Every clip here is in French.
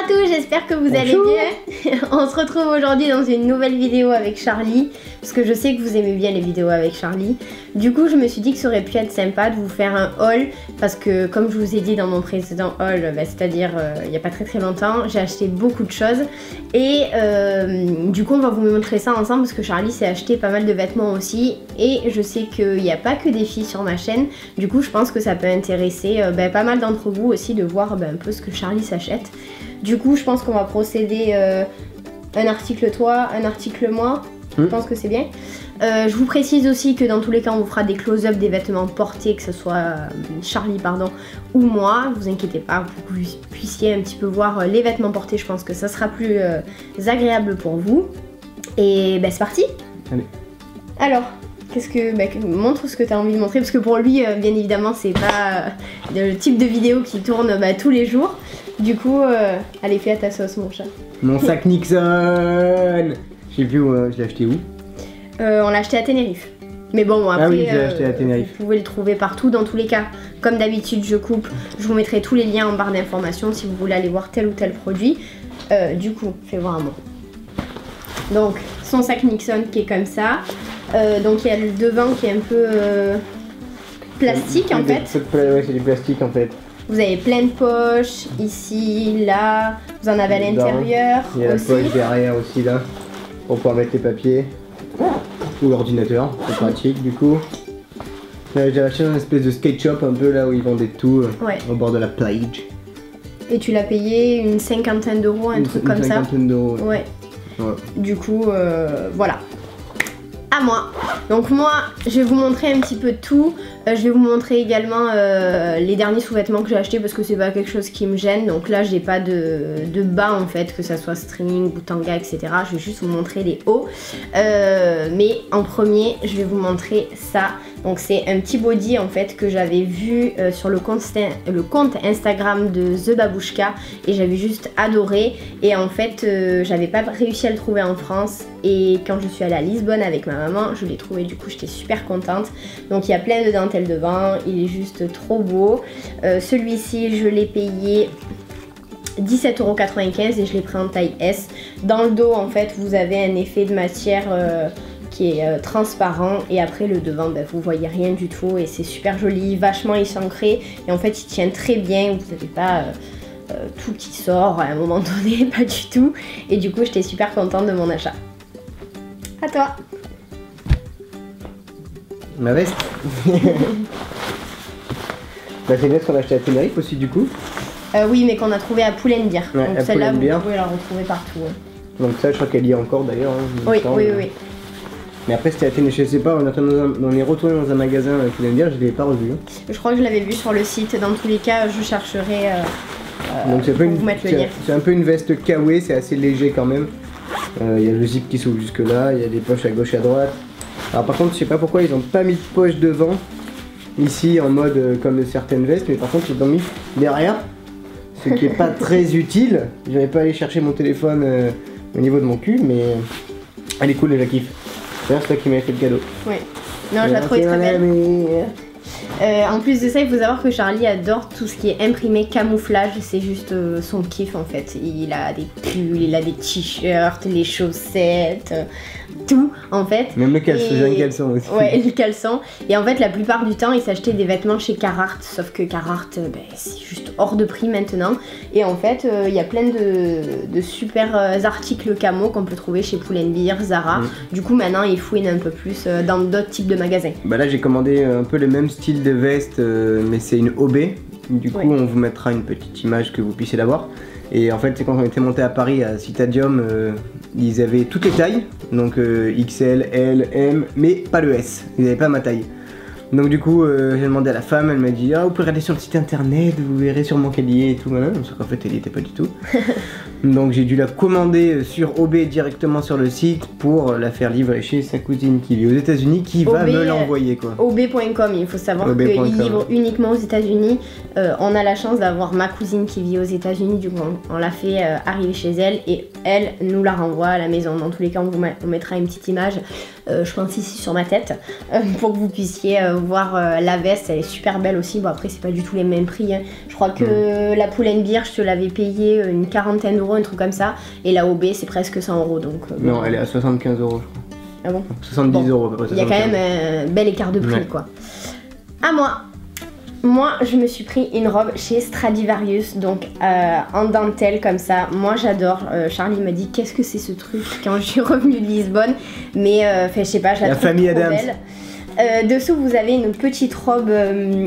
à tous, j'espère que vous allez bien. On se retrouve aujourd'hui dans une nouvelle vidéo avec Charlie, parce que je sais que vous aimez bien les vidéos avec Charlie. Du coup je me suis dit que ça aurait pu être sympa de vous faire un haul, parce que comme je vous ai dit dans mon précédent haul, c'est-à-dire il n'y a pas très longtemps, j'ai acheté beaucoup de choses. Et du coup on va vous montrer ça ensemble, parce que Charlie s'est acheté pas mal de vêtements aussi. Et je sais qu'il n'y a pas que des filles sur ma chaîne, du coup je pense que ça peut intéresser pas mal d'entre vous aussi de voir un peu ce que Charlie s'achète. Du coup je pense qu'on va procéder un article toi, un article moi. Je pense que c'est bien. Je vous précise aussi que dans tous les cas on vous fera des close-up des vêtements portés, que ce soit Charlie ou moi. Vous inquiétez pas, pour que vous puissiez un petit peu voir les vêtements portés. Je pense que ça sera plus agréable pour vous. Et c'est parti. Allez. Alors, qu'est-ce que montre ce que tu as envie de montrer, parce que pour lui bien évidemment c'est pas le type de vidéo qui tourne tous les jours. Du coup allez, fais à ta sauce mon chat. Mon sac Nixon. Je sais plus où, je l'ai acheté où. On l'a acheté à Tenerife. Mais bon après, ah oui, je l'ai acheté à Tenerife. Vous pouvez le trouver partout. Dans tous les cas, comme d'habitude je coupe, je vous mettrai tous les liens en barre d'informations si vous voulez aller voir tel ou tel produit. Du coup, fais voir un mot. Donc son sac Nixon qui est comme ça. Donc il y a le devant qui est un peu plastique en fait. Ouais, c'est du plastique en fait. Vous avez plein de poches, ici, là, vous en avez à l'intérieur. Il y a la poche derrière aussi là, pour pouvoir mettre les papiers. Ou l'ordinateur, c'est pratique du coup. J'ai acheté une espèce de skate shop un peu là où ils vendaient tout, au bord de la plage. Et tu l'as payé une cinquantaine d'euros, un truc comme ça. Une cinquantaine d'euros. Ouais. Du coup, voilà. À moi. Donc moi, je vais vous montrer un petit peu de tout. Je vais vous montrer également les derniers sous-vêtements que j'ai achetés, parce que c'est pas quelque chose qui me gêne. Donc là, j'ai pas de bas en fait, que ça soit string ou tanga, etc. Je vais juste vous montrer les hauts. Mais en premier, je vais vous montrer ça. Donc c'est un petit body en fait que j'avais vu sur le compte Instagram de The Babouchka, et j'avais juste adoré. Et en fait j'avais pas réussi à le trouver en France, et quand je suis allée à Lisbonne avec ma maman, je l'ai trouvé. Du coup j'étais super contente. Donc il y a plein de dentelles devant, il est juste trop beau. Celui-ci je l'ai payé 17,95 € et je l'ai pris en taille S. Dans le dos en fait vous avez un effet de matière qui est transparent, et après le devant vous voyez rien du tout, et c'est super joli, vachement échancré, et en fait il tient très bien. Vous n'avez pas tout qui sort à un moment donné, pas du tout. Et du coup j'étais super contente de mon achat. À toi. Ma veste. C'est une veste qu'on a acheté à Tenerife aussi du coup. Oui, mais qu'on a trouvé à Pull&Bear. Ouais, donc celle-là vous pouvez la retrouver partout. Donc ça je crois qu'elle y est encore d'ailleurs. Oui. Mais après c'était à Tenerife, je sais pas, on est retourné dans un magasin à Pull&Bear, je l'ai pas revu. Je crois que je l'avais vu sur le site. Dans tous les cas je chercherai donc c'est vous mettre le lien. C'est un peu une veste kawaii, c'est assez léger quand même. Il y a le zip qui s'ouvre jusque là, il y a des poches à gauche à droite. Alors par contre je sais pas pourquoi ils ont pas mis de poche devant ici en mode comme certaines vestes, mais par contre ils ont mis derrière, ce qui est pas très utile. J'avais pas allé chercher mon téléphone au niveau de mon cul, mais elle est cool, je la kiffe. D'ailleurs c'est toi qui m'avais fait le cadeau. Oui, non je la trouvais très belle. En plus de ça, il faut savoir que Charlie adore tout ce qui est imprimé camouflage, c'est juste son kiff en fait. Il a des pulls, il a des t-shirts, les chaussettes, tout en fait. Même le caleçon, j'ai un caleçon aussi. Ouais, le caleçon. Et en fait, la plupart du temps, il s'achetait des vêtements chez Carhartt, sauf que Carhartt, c'est juste hors de prix maintenant. Et en fait, il y a plein de super articles camo qu'on peut trouver chez Pull&Bear, Zara. Du coup, maintenant, il fouine un peu plus dans d'autres types de magasins. Bah là, j'ai commandé un peu le même style de veste, mais c'est une OB. Du coup, on vous mettra une petite image que vous puissiez la voir. Et en fait, c'est quand on était monté à Paris à Citadium, ils avaient toutes les tailles, donc XL, L, M, mais pas le S. Ils n'avaient pas ma taille. Donc du coup, j'ai demandé à la femme, elle m'a dit « Ah, vous pouvez regarder sur le site internet, vous verrez sûrement qu'elle y est et tout, voilà. » Sauf qu'en fait, elle n'y était pas du tout. Donc j'ai dû la commander sur OB directement sur le site pour la faire livrer chez sa cousine qui vit aux États-Unis, qui va me l'envoyer quoi. OB.com, il faut savoir qu'il livre uniquement aux États-Unis. On a la chance d'avoir ma cousine qui vit aux États-Unis, du coup on l'a fait arriver chez elle et elle nous la renvoie à la maison. Dans tous les cas, on mettra une petite image je pense ici sur ma tête, pour que vous puissiez voir la veste. Elle est super belle aussi. Bon après c'est pas du tout les mêmes prix, hein. Je crois que la Pull&Bear je te l'avais payé une quarantaine d'euros, un truc comme ça, et la OB c'est presque 100 euros donc. Non, elle est à 75 euros je crois. Ah bon? 70 euros à peu près. Il y a quand même un bel écart de prix quoi. À moi. Moi, je me suis pris une robe chez Stradivarius, donc en dentelle comme ça. Moi, j'adore. Charlie m'a dit qu'est-ce que c'est ce truc quand je suis revenue de Lisbonne. Mais je sais pas, je la trouve famille trop Adams. belle. Dessous, vous avez une petite robe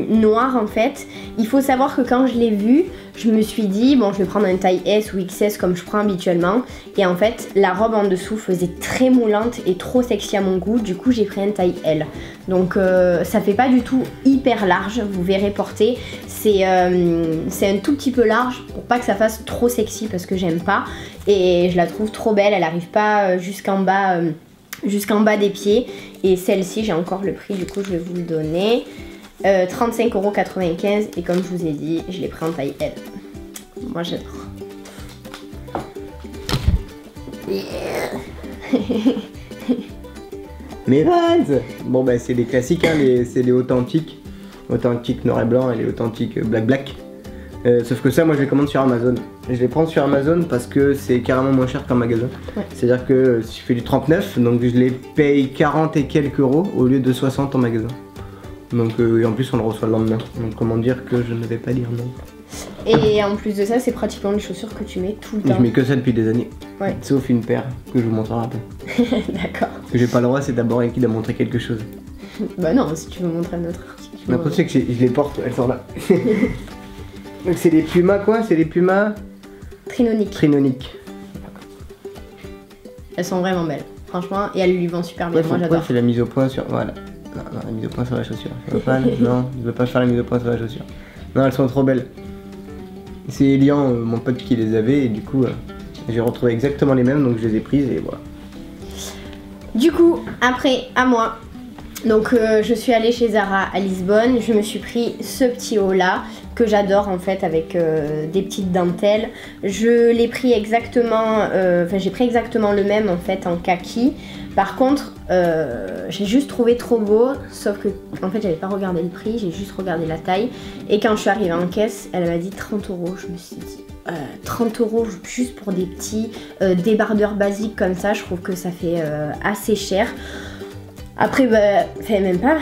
noire en fait. Il faut savoir que quand je l'ai vue, je me suis dit, bon, je vais prendre une taille S ou XS comme je prends habituellement. Et en fait, la robe en dessous faisait très moulante et trop sexy à mon goût. Du coup, j'ai pris une taille L. Donc, ça fait pas du tout hyper large, vous verrez porter. C'est un tout petit peu large pour pas que ça fasse trop sexy parce que j'aime pas. Et je la trouve trop belle, elle arrive pas jusqu'en bas. Jusqu'en bas des pieds, et celle-ci j'ai encore le prix, du coup je vais vous le donner, 35,95 €, et comme je vous ai dit je l'ai pris en taille L. Moi j'adore. Mais Vans. Bon bah c'est les classiques, hein, c'est les authentiques noir et blanc et les authentiques black. Sauf que ça moi je les commande sur Amazon. Je les prends sur Amazon parce que c'est carrément moins cher qu'en magasin. Ouais. C'est-à-dire que si je fais du 39, donc je les paye 40 et quelques euros au lieu de 60 en magasin. Donc et en plus on le reçoit le lendemain. Donc comment dire que je ne vais pas dire non. Et en plus de ça, c'est pratiquement les chaussures que tu mets tout le temps. Je mets que ça depuis des années. Ouais. Sauf une paire que je vous montrerai après. D'accord. Ce que j'ai pas le droit, c'est d'abord qui doit montrer quelque chose. Bah non, si tu veux montrer un autre article. Mais après, c'est que je les porte, elles sont là. Donc c'est les Pumas quoi? C'est les Pumas Trinoniques. Elles sont vraiment belles, franchement, et elles lui vont super bien. Ouais, moi j'adore. C'est la mise au point sur. Voilà. Non, la mise au point sur la chaussure. Non, je veux pas faire la mise au point sur la chaussure. Non, elles sont trop belles. C'est Elian, mon pote, qui les avait, et du coup, j'ai retrouvé exactement les mêmes, donc je les ai prises et voilà. Du coup, après, à moi. Donc je suis allée chez Zara à Lisbonne, je me suis pris ce petit haut là que j'adore en fait avec des petites dentelles. Je l'ai pris exactement, j'ai pris exactement le même en fait en kaki. Par contre, j'ai juste trouvé trop beau, sauf que en fait j'avais pas regardé le prix, j'ai juste regardé la taille. Et quand je suis arrivée en caisse, elle m'a dit 30 €. Je me suis dit 30 € juste pour des petits débardeurs basiques comme ça, je trouve que ça fait assez cher. Après, même pas.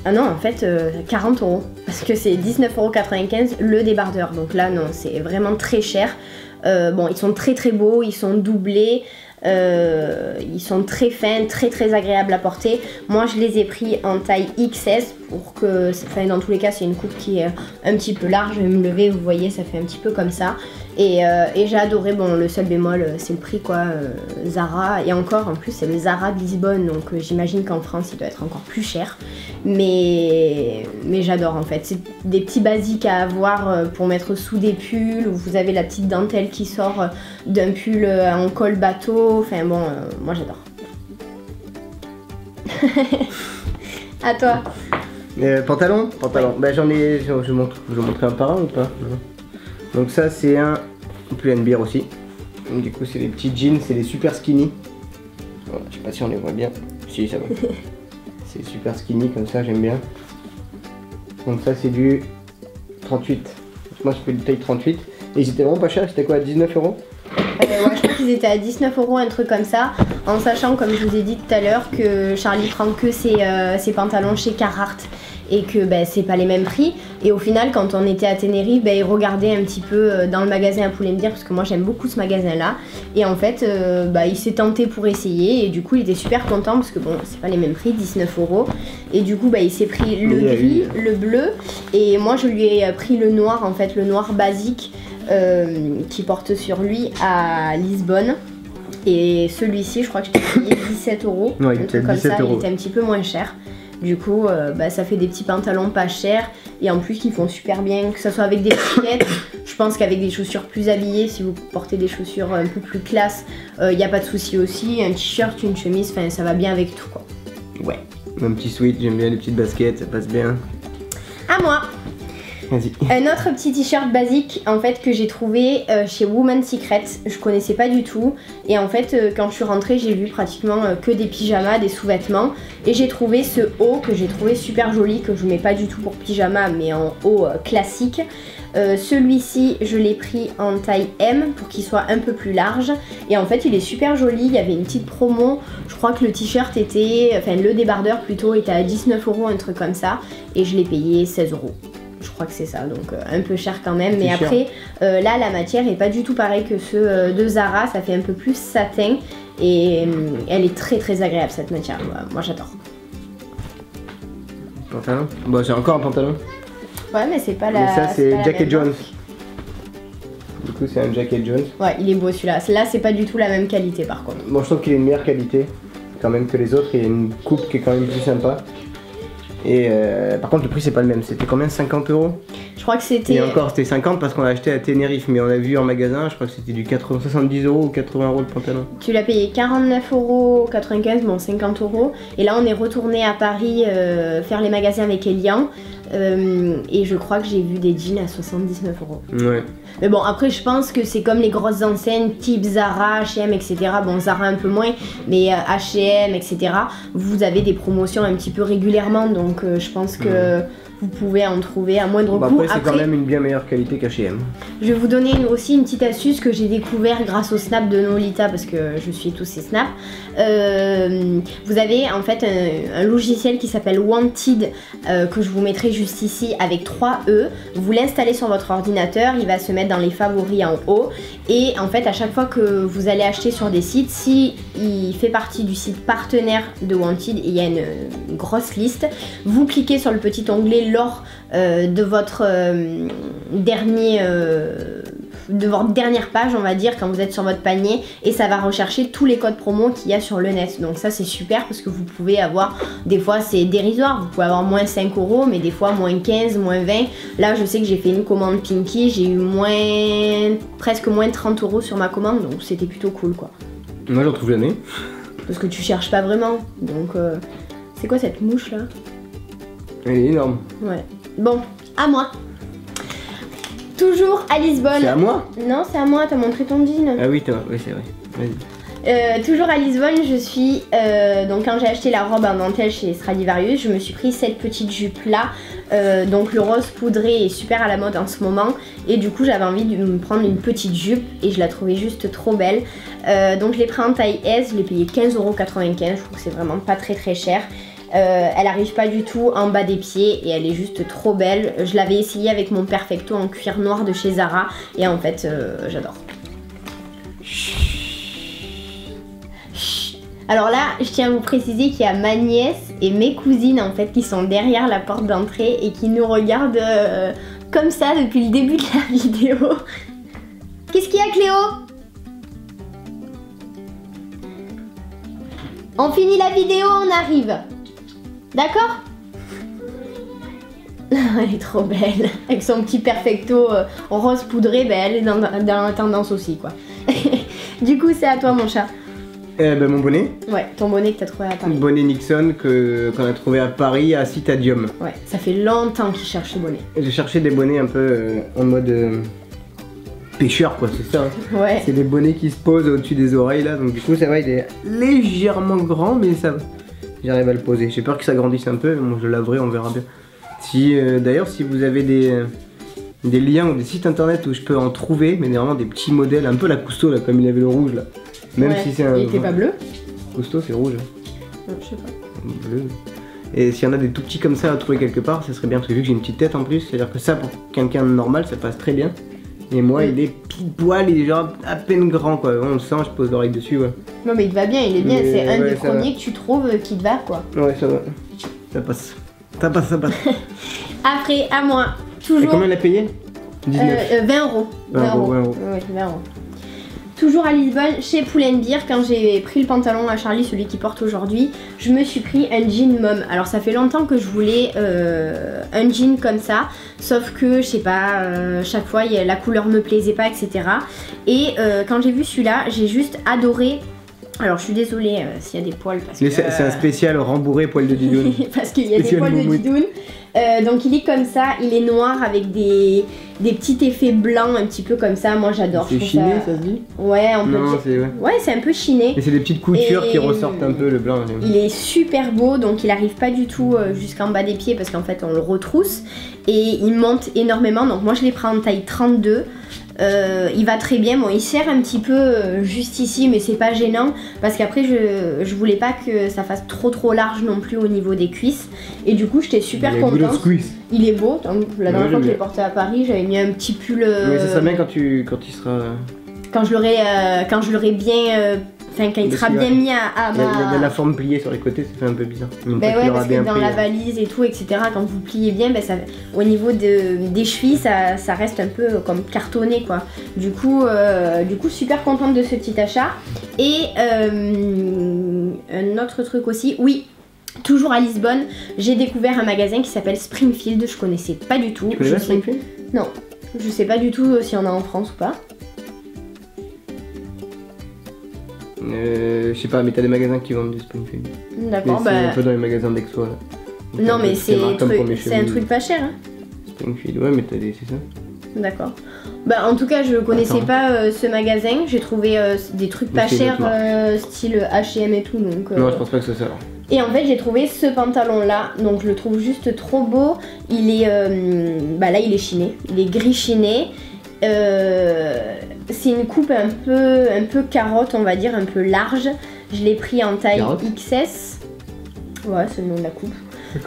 Ah non, en fait, 40 €. Parce que c'est 19,95 € le débardeur. Donc là, non, c'est vraiment très cher. Bon, ils sont très très beaux, ils sont doublés. Ils sont très fins, très très agréables à porter. Moi, je les ai pris en taille XS pour que, dans tous les cas, c'est une coupe qui est un petit peu large. Je vais me lever, vous voyez, ça fait un petit peu comme ça. Et j'ai adoré. Bon, le seul bémol, c'est le prix, quoi. Zara, et encore, en plus, c'est le Zara de Lisbonne, donc j'imagine qu'en France, il doit être encore plus cher. Mais j'adore, en fait. C'est des petits basiques à avoir pour mettre sous des pulls, où vous avez la petite dentelle qui sort d'un pull en col bateau. Enfin bon, moi j'adore. À toi. Pantalon. Bah j'en ai, je vais montrer un par un ou pas? Non. Donc ça c'est un Pull&Bear aussi. Donc, du coup c'est les petits jeans, c'est les super skinny. Voilà, je sais pas si on les voit bien. Si, ça va. C'est super skinny comme ça, j'aime bien. Donc ça c'est du 38. Moi je fais du taille 38. Et ils étaient vraiment pas chers, c'était quoi, 19 €? Ouais, je crois qu'ils étaient à 19 €, un truc comme ça, en sachant, comme je vous ai dit tout à l'heure, que Charlie prend que ses pantalons chez Carhartt et que c'est pas les mêmes prix. Et au final, quand on était à Tenerife, il regardait un petit peu dans le magasin à Pull&Bear, parce que moi j'aime beaucoup ce magasin là. Et en fait, il s'est tenté pour essayer, et du coup il était super content parce que bon, c'est pas les mêmes prix, 19 €. Et du coup, il s'est pris le gris, le bleu, et moi je lui ai pris le noir, en fait, le noir basique. Qui porte sur lui à Lisbonne, et celui-ci je crois que je t'ai payé 17 €, ouais, un truc comme ça, €. il était un petit peu moins cher. Du coup ça fait des petits pantalons pas chers, et en plus qui font super bien, que ce soit avec des piquettes. Je pense qu'avec des chaussures plus habillées, si vous portez des chaussures un peu plus classe, il n'y a pas de souci aussi. Un t-shirt, une chemise, ça va bien avec tout quoi. Ouais, un petit sweat, j'aime bien les petites baskets, ça passe bien. À moi. Vas-y. Un autre petit t-shirt basique en fait que j'ai trouvé chez Woman's Secret, je connaissais pas du tout et en fait quand je suis rentrée j'ai vu pratiquement que des pyjamas, des sous-vêtements et j'ai trouvé ce haut que j'ai trouvé super joli, que je mets pas du tout pour pyjama mais en haut classique. Celui-ci je l'ai pris en taille M pour qu'il soit un peu plus large et en fait il est super joli, il y avait une petite promo, je crois que le t-shirt était, enfin le débardeur plutôt était à 19 €, un truc comme ça et je l'ai payé 16 €. Je crois que c'est ça, donc un peu cher quand même, mais après là la matière est pas du tout pareille que ceux de Zara, ça fait un peu plus satin et elle est très très agréable cette matière, moi j'adore. Pantalon. Bon c'est encore un pantalon. Ouais mais c'est pas la... Mais ça c'est Jacket Jones. Du coup c'est un Jacket Jones. Ouais il est beau celui-là, là c'est pas du tout la même qualité par contre. Bon je trouve qu'il a une meilleure qualité quand même que les autres, il y a une coupe qui est quand même plus sympa. Et par contre le prix c'est pas le même, c'était combien, 50 €? Je crois que c'était... Et encore c'était 50 parce qu'on l'a acheté à Tenerife, mais on l'a vu en magasin, je crois que c'était du 70 € ou 80 € le pantalon. Tu l'as payé 49,95 €, bon 50 €. Et là on est retourné à Paris faire les magasins avec Elian. Et je crois que j'ai vu des jeans à 79 €. Ouais. Mais bon après je pense que c'est comme les grosses enseignes type Zara, H&M, etc. Bon Zara un peu moins, mais H&M, etc. Vous avez des promotions un petit peu régulièrement, donc je pense que vous pouvez en trouver à moindre coût. Après c'est quand même une bien meilleure qualité qu'H&M. Je vais vous donner aussi une petite astuce que j'ai découvert grâce au snap de Nolita, parce que je suis tous ces snaps. Vous avez en fait un logiciel qui s'appelle Wanted, que je vous mettrai juste ici avec 3 E. Vous l'installez sur votre ordinateur, il va se mettre dans les favoris en haut. Et en fait à chaque fois que vous allez acheter sur des sites, si il fait partie du site partenaire de Wanted, il y a une grosse liste, vous cliquez sur le petit onglet lors de votre de votre dernière page, on va dire, quand vous êtes sur votre panier, et ça va rechercher tous les codes promo qu'il y a sur le net. Donc ça c'est super parce que vous pouvez avoir, des fois c'est dérisoire, vous pouvez avoir moins 5 €, mais des fois moins 15, moins 20. Là je sais que j'ai fait une commande Pinky, j'ai eu presque moins 30 € sur ma commande, donc c'était plutôt cool quoi. Moi j'en trouve jamais. Parce que tu cherches pas vraiment, donc c'est quoi cette mouche là? Elle est énorme. Ouais. Bon, à moi. Toujours à Lisbonne. C'est à moi? Non, c'est à moi, t'as montré ton jean. Ah oui, oui c'est vrai. Vas-y. Toujours à Lisbonne, je suis... donc quand j'ai acheté la robe en dentelle chez Stradivarius, je me suis pris cette petite jupe là. Donc le rose poudré est super à la mode en ce moment. Et du coup j'avais envie de me prendre une petite jupe et je la trouvais juste trop belle. Donc je l'ai pris en taille S, je l'ai payé 15,95 €, je trouve que c'est vraiment pas très très cher. Elle arrive pas du tout en bas des pieds et elle est juste trop belle. Je l'avais essayé avec mon Perfecto en cuir noir de chez Zara et en fait j'adore. Alors là, je tiens à vous préciser qu'il y a ma nièce et mes cousines en fait qui sont derrière la porte d'entrée et qui nous regardent comme ça depuis le début de la vidéo. Qu'est-ce qu'il y a, Cléo? On finit la vidéo, on arrive. D'accord? Elle est trop belle. Avec son petit Perfecto rose poudré, ben elle est dans la tendance aussi quoi. Du coup, c'est à toi mon chat. Mon bonnet. Ouais, ton bonnet que t'as trouvé à Paris. Bonnet Nixon qu'on a trouvé à Paris à Citadium. Ouais, ça fait longtemps qu'il cherche ce bonnet. J'ai cherché des bonnets un peu en mode pêcheur quoi, c'est ça. Hein. Ouais. C'est des bonnets qui se posent au-dessus des oreilles là, donc du coup ça va, il est légèrement grand mais ça va. J'arrive à le poser. J'ai peur que ça grandisse un peu, mais bon, je laverai, on verra bien. Si d'ailleurs si vous avez des liens ou des sites internet où je peux en trouver, mais vraiment des petits modèles, un peu la Cousteau là, comme il avait le rouge là. Même ouais, si c'est un. Il était pas bleu? Cousteau c'est rouge. Non, je sais pas. Bleu. Et s'il y en a des tout petits comme ça à trouver quelque part, ça serait bien parce que vu que j'ai une petite tête en plus, c'est-à-dire que ça pour quelqu'un de normal ça passe très bien. Et moi il est pile poil, il est genre à peine grand quoi. On le sent, je pose l'oreille dessus ouais. Non mais il te va bien, il est bien, c'est un ouais, des premiers que tu trouves qui te va quoi. Ouais ça va. Ça passe. Ça passe, ça passe. Après, à moi. Toujours. Et combien elle a payé? 19. 20 €. 20 €. Ouais, 20 €. Toujours à Lisbonne, chez Pull&Bear, quand j'ai pris le pantalon à Charlie, celui qu'il porte aujourd'hui, je me suis pris un jean mom. Alors ça fait longtemps que je voulais un jean comme ça, sauf que je sais pas, chaque fois la couleur me plaisait pas, etc. Et quand j'ai vu celui-là, j'ai juste adoré. Alors je suis désolée s'il y a des poils parce que... C'est un spécial rembourré poil de didoune. parce qu'il y a des poils de didoune. Donc il est comme ça, il est noir avec des petits effets blancs un petit peu comme ça, moi j'adore. C'est chiné ça se dit? Ouais, on peut dire. c'est ouais, c'est un peu chiné. Et c'est des petites coutures qui ressortent un peu le blanc. Il est super beau, donc il arrive pas du tout jusqu'en bas des pieds parce qu'en fait on le retrousse. Et il monte énormément, donc moi je l'ai pris en taille 32. Il va très bien, bon il serre un petit peu juste ici mais c'est pas gênant parce qu'après je voulais pas que ça fasse trop large non plus au niveau des cuisses et du coup j'étais super contente. Il est beau, la dernière fois que je l'ai porté à Paris j'avais mis un petit pull... Mais ça sera bien quand il sera... Quand je l'aurai bien... Enfin, quand il sera bien mis à ma... Il y a la forme pliée sur les côtés, ça fait un peu bizarre. Ben ouais, parce que dans la valise et tout, etc., quand vous pliez bien, ben ça, au niveau des chevilles, ça reste un peu comme cartonné, quoi. Du coup, super contente de ce petit achat. Et un autre truc aussi, oui, toujours à Lisbonne, j'ai découvert un magasin qui s'appelle Springfield, je connaissais pas du tout. Tu connais pas Springfield ? Non, je sais pas du tout s'il y en a en France ou pas. Je sais pas, mais t'as des magasins qui vendent du Springfield. D'accord, bah... C'est un peu dans les magasins d'Exo là. Donc, non mais c'est un truc pas cher hein. Springfield, ouais mais t'as des... c'est ça. D'accord. Bah en tout cas je connaissais pas ce magasin, j'ai trouvé des trucs pas chers style H&M et tout donc... Non je pense pas que c'est ça. Et en fait j'ai trouvé ce pantalon là, donc je le trouve juste trop beau. Il est... bah là il est chiné, il est gris chiné. C'est une coupe un peu carotte on va dire, un peu large. Je l'ai pris en taille XS. Ouais c'est le nom de la coupe.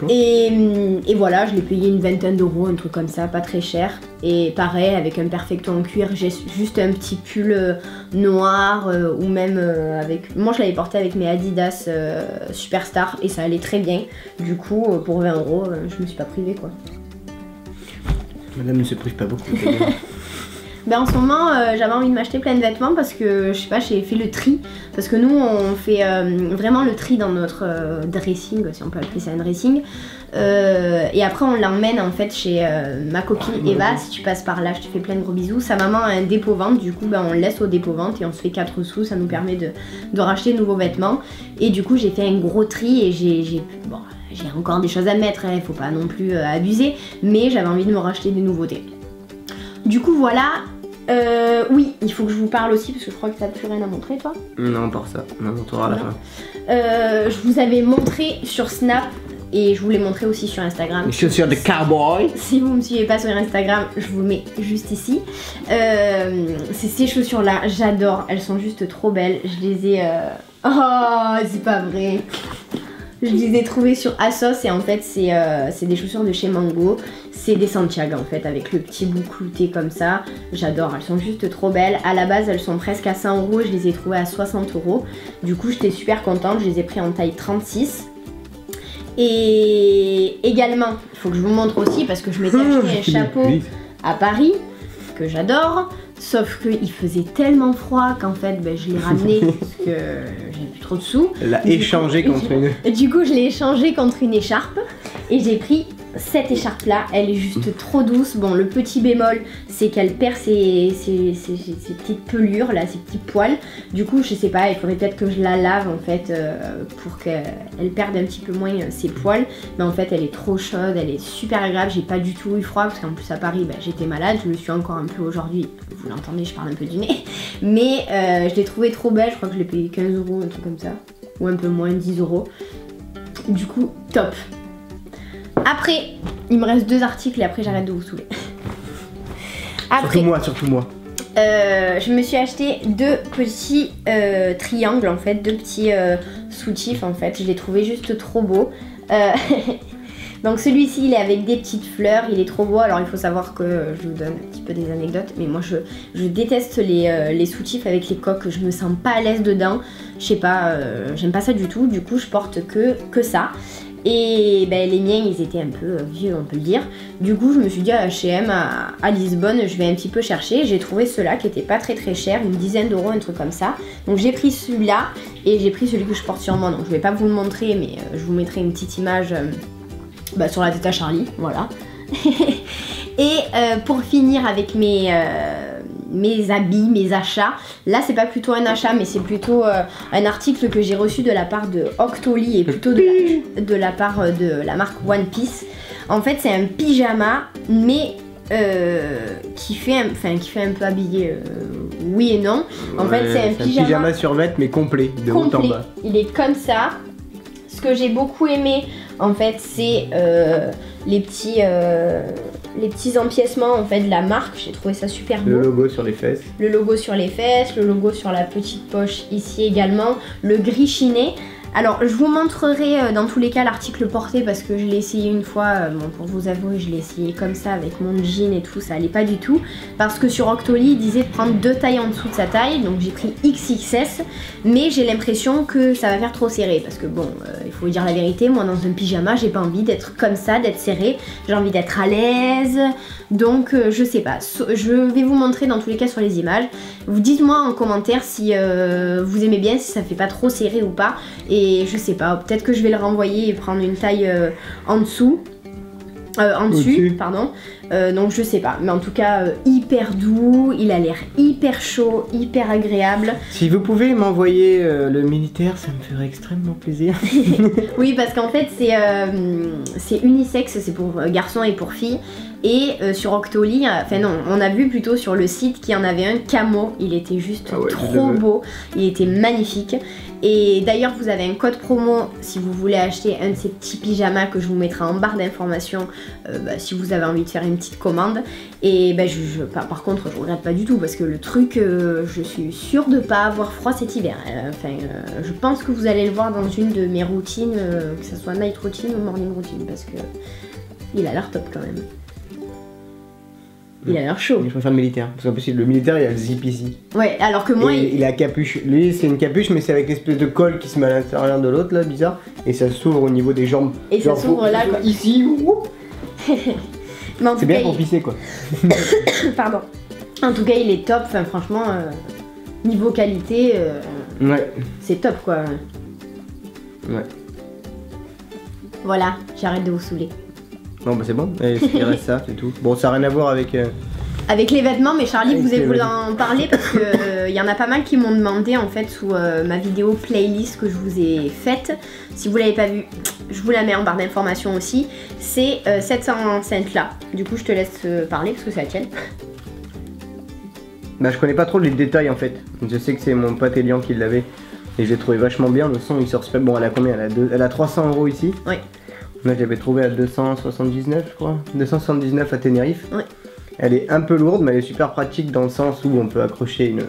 Et voilà, je l'ai payé une vingtaine d'euros, un truc comme ça, pas très cher. Et pareil, avec un perfecto en cuir, j'ai juste un petit pull noir ou même avec... Moi je l'avais porté avec mes Adidas Superstar et ça allait très bien. Du coup, pour 20 euros, je me suis pas privée quoi. Madame ne se prive pas beaucoup. Ben en ce moment j'avais envie de m'acheter plein de vêtements parce que je sais pas, j'ai fait le tri parce que nous on fait vraiment le tri dans notre dressing, si on peut appeler ça un dressing, et après on l'emmène en fait chez ma copine Eva. Si tu passes par là je te fais plein de gros bisous. Sa maman a un dépôt-vente, du coup ben, on le laisse au dépôt-vente et on se fait 4 sous, ça nous permet de racheter de nouveaux vêtements. Et du coup j'ai fait un gros tri et j'ai encore des choses à mettre, hein, faut pas non plus abuser, mais j'avais envie de me racheter des nouveautés. Du coup voilà, oui, il faut que je vous parle aussi parce que je crois que t'as plus rien à montrer toi. Non, par ça, on en montrera à la fin. Je vous avais montré sur Snap et je vous l'ai montré aussi sur Instagram. Les chaussures de cowboy. Si vous me suivez pas sur Instagram, je vous mets juste ici. C'est ces chaussures là, j'adore, elles sont juste trop belles. Je les ai... Oh, c'est pas vrai. Je les ai trouvées sur Asos et en fait c'est des chaussures de chez Mango. C'est des Santiago en fait avec le petit bout clouté comme ça. J'adore, elles sont juste trop belles. À la base elles sont presque à 100 euros, je les ai trouvées à 60 euros. Du coup j'étais super contente, je les ai pris en taille 36. Et également, il faut que je vous montre aussi parce que je m'étais acheté un chapeau à Paris que j'adore. Sauf qu'il faisait tellement froid qu'en fait ben, je l'ai ramené parce que j'avais plus trop de sous. Elle l'a échangé contre une... Du coup je l'ai échangé contre une écharpe et j'ai pris cette écharpe là, elle est juste trop douce. Bon le petit bémol c'est qu'elle perd ses petites pelures là, ses petits poils. Du coup je sais pas, il faudrait peut-être que je la lave en fait pour qu'elle perde un petit peu moins ses poils. Mais en fait elle est trop chaude, elle est super agréable, j'ai pas du tout eu froid parce qu'en plus à Paris ben, j'étais malade, je le suis encore un peu aujourd'hui. Vous l'entendez, je parle un peu du nez. Mais je l'ai trouvée trop belle, je crois que je l'ai payé 15 euros, un truc comme ça. Ou un peu moins, 10 euros. Du coup, top. Après, il me reste 2 articles et après j'arrête de vous saouler. Après, surtout moi. Je me suis acheté 2 petits triangles en fait, 2 petits soutifs en fait. Je les trouvais juste trop beaux. Donc celui-ci il est avec des petites fleurs, il est trop beau. Alors il faut savoir que je vous donne un petit peu des anecdotes, mais moi je déteste les soutifs avec les coques, je me sens pas à l'aise dedans. Je sais pas, j'aime pas ça du tout, du coup je porte que ça. Et ben, les miens ils étaient un peu vieux on peut le dire. Du coup je me suis dit à H&M à Lisbonne je vais un petit peu chercher. J'ai trouvé ceux-là qui étaient pas très cher, une dizaine d'euros, un truc comme ça. Donc j'ai pris celui-là et j'ai pris celui que je porte sur moi. Donc je vais pas vous le montrer mais je vous mettrai une petite image sur la tête à Charlie, voilà. Et pour finir avec mes habits, mes achats, là c'est pas plutôt un achat mais c'est plutôt un article que j'ai reçu de la part de Octoly et plutôt de la part de la marque One Piece. En fait, c'est un pyjama, mais qui fait un peu habillé, oui et non. En fait, c'est un pyjama survêt mais complet, de haut en bas. Il est comme ça. Ce que j'ai beaucoup aimé, en fait, c'est les petits empiècements en fait de la marque. J'ai trouvé ça super beau. Le logo sur les fesses. Le logo sur les fesses, le logo sur la petite poche ici également, le gris chiné. Alors je vous montrerai dans tous les cas l'article porté parce que je l'ai essayé une fois, bon, pour vous avouer je l'ai essayé comme ça avec mon jean et tout, ça allait pas du tout. Parce que sur Octoly il disait de prendre 2 tailles en dessous de sa taille, donc j'ai pris XXS. Mais j'ai l'impression que ça va faire trop serré parce que bon, il faut dire la vérité, moi dans un pyjama j'ai pas envie d'être comme ça, d'être serré. J'ai envie d'être à l'aise, donc je sais pas. Je vais vous montrer dans tous les cas sur les images. Vous dites-moi en commentaire si vous aimez bien, si ça fait pas trop serré ou pas. Et je sais pas, peut-être que je vais le renvoyer et prendre une taille en dessous. Dessus, pardon. Donc je sais pas, mais en tout cas hyper doux, il a l'air hyper chaud, hyper agréable. Si vous pouvez m'envoyer le militaire, ça me ferait extrêmement plaisir. Oui, parce qu'en fait c'est unisexe, c'est pour garçons et pour filles. Et sur Octoly, enfin non, on a vu plutôt sur le site qu'il y en avait un camo, il était juste trop beau, il était magnifique. Et d'ailleurs vous avez un code promo si vous voulez acheter un de ces petits pyjamas que je vous mettrai en barre d'informations si vous avez envie de faire une petite commande. Et par contre je regrette pas du tout parce que le truc, je suis sûre de pas avoir froid cet hiver. Je pense que vous allez le voir dans une de mes routines, que ce soit night routine ou morning routine, parce que il a l'air top quand même. Il a l'air chaud. Je préfère le militaire, parce qu'en plus le militaire il a le zip ici. Ouais, alors que moi il a capuche. Lui c'est une capuche mais c'est avec l'espèce de colle qui se met à l'intérieur de l'autre là, bizarre. Et ça s'ouvre au niveau des jambes. Et genre, ça s'ouvre là quoi. Ici. C'est bien pour pisser quoi. Pardon. En tout cas il est top, enfin franchement, niveau qualité, ouais. C'est top quoi. Ouais. Voilà, j'arrête de vous saouler. Non bah c'est bon, il reste ça, c'est tout. Bon ça n'a rien à voir avec... Avec les vêtements, mais Charlie vous voulez en parler parce que y en a pas mal qui m'ont demandé en fait sous ma vidéo playlist que je vous ai faite. Si vous l'avez pas vue, je vous la mets en barre d'informations aussi. C'est cette enceinte là. Du coup je te laisse parler parce que c'est la tienne. Bah je connais pas trop les détails en fait. Je sais que c'est mon pote Elian qui l'avait et je l'ai trouvé vachement bien. Le son il sort super. Bon elle a combien? Elle a 300 € ici. Oui. Moi je l'avais trouvé à 279 je crois. 279 à Tenerife. Oui. Elle est un peu lourde mais elle est super pratique dans le sens où on peut accrocher une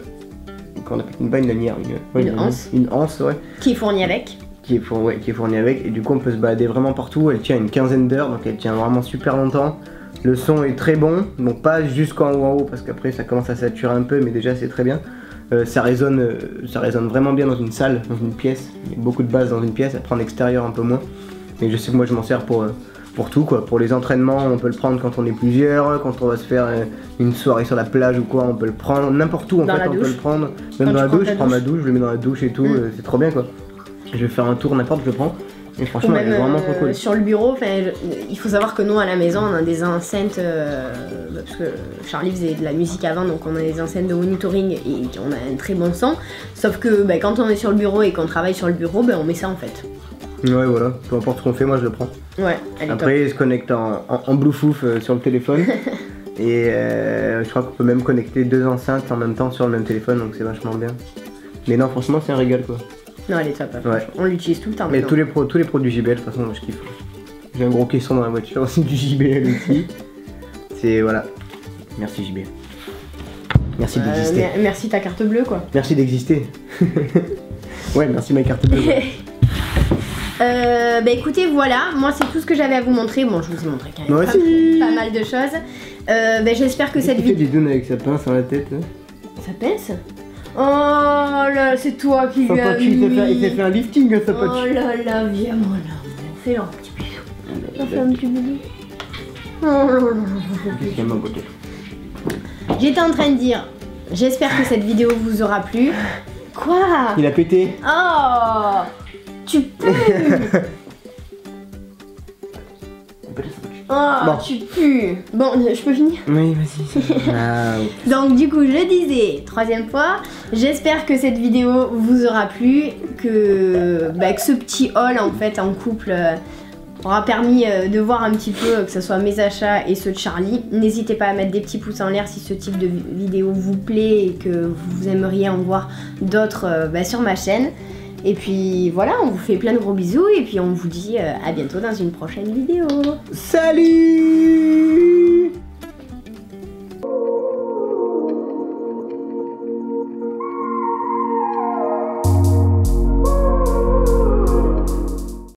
lanière, une anse. Une anse ouais. Qui est fournie avec. Qui est fournie avec et du coup on peut se balader vraiment partout. Elle tient une quinzaine d'heures donc elle tient vraiment super longtemps. Le son est très bon, donc pas jusqu'en haut parce qu'après ça commence à saturer un peu mais déjà c'est très bien. Ça résonne vraiment bien dans une salle, dans une pièce. Il y a beaucoup de basses dans une pièce, après en extérieur un peu moins. Mais je sais que moi je m'en sers pour tout quoi. Pour les entraînements on peut le prendre quand on est plusieurs, quand on va se faire une soirée sur la plage ou quoi on peut le prendre, n'importe où en fait on peut le prendre. Même dans la douche, je prends ma douche, je le mets dans la douche et tout, c'est trop bien quoi. Je vais faire un tour n'importe, je le prends. Et franchement elle est vraiment trop cool. Sur le bureau, il faut savoir que nous à la maison on a des enceintes, parce que Charlie faisait de la musique avant donc on a des enceintes de monitoring et on a un très bon son. Sauf que quand on est sur le bureau et qu'on travaille sur le bureau, on met ça en fait. Ouais voilà, peu importe ce qu'on fait, moi je le prends. Ouais, elle est après top. il se connecte en Bluetooth sur le téléphone. Et je crois qu'on peut même connecter 2 enceintes en même temps sur le même téléphone donc c'est vachement bien. Mais non franchement c'est un régal quoi. Non elle est top, ouais. On l'utilise tout le temps. Mais tous les produits JBL de toute façon moi je kiffe. J'ai un gros caisson dans la voiture aussi du JBL aussi. C'est voilà. Merci JBL. Merci d'exister. Merci ta carte bleue quoi. Merci d'exister. Ouais merci ma carte bleue. Écoutez voilà, moi c'est tout ce que j'avais à vous montrer. Bon je vous ai montré quand même pas mal de choses. J'espère que cette vidéo... Il fait des avec sa pince sur la tête là. Sa pince? Oh là, c'est toi qui lui as mis. Il s'est fait un lifting sa poche. Oh là là, viens mon amour, fais un petit bisou. On fait un petit bisou. Oh là là. J'étais en train de dire, j'espère que cette vidéo vous aura plu. Quoi? Il a pété. Oh, tu pues. Oh, bon. Tu pues. Bon, je peux finir? Oui, vas-y. Donc du coup, je disais, 3e fois, j'espère que cette vidéo vous aura plu, que ce petit haul en fait en couple aura permis de voir un petit peu que ce soit mes achats et ceux de Charlie. N'hésitez pas à mettre des petits pouces en l'air si ce type de vidéo vous plaît et que vous aimeriez en voir d'autres sur ma chaîne. Et puis voilà, on vous fait plein de gros bisous et puis on vous dit à bientôt dans une prochaine vidéo. Salut!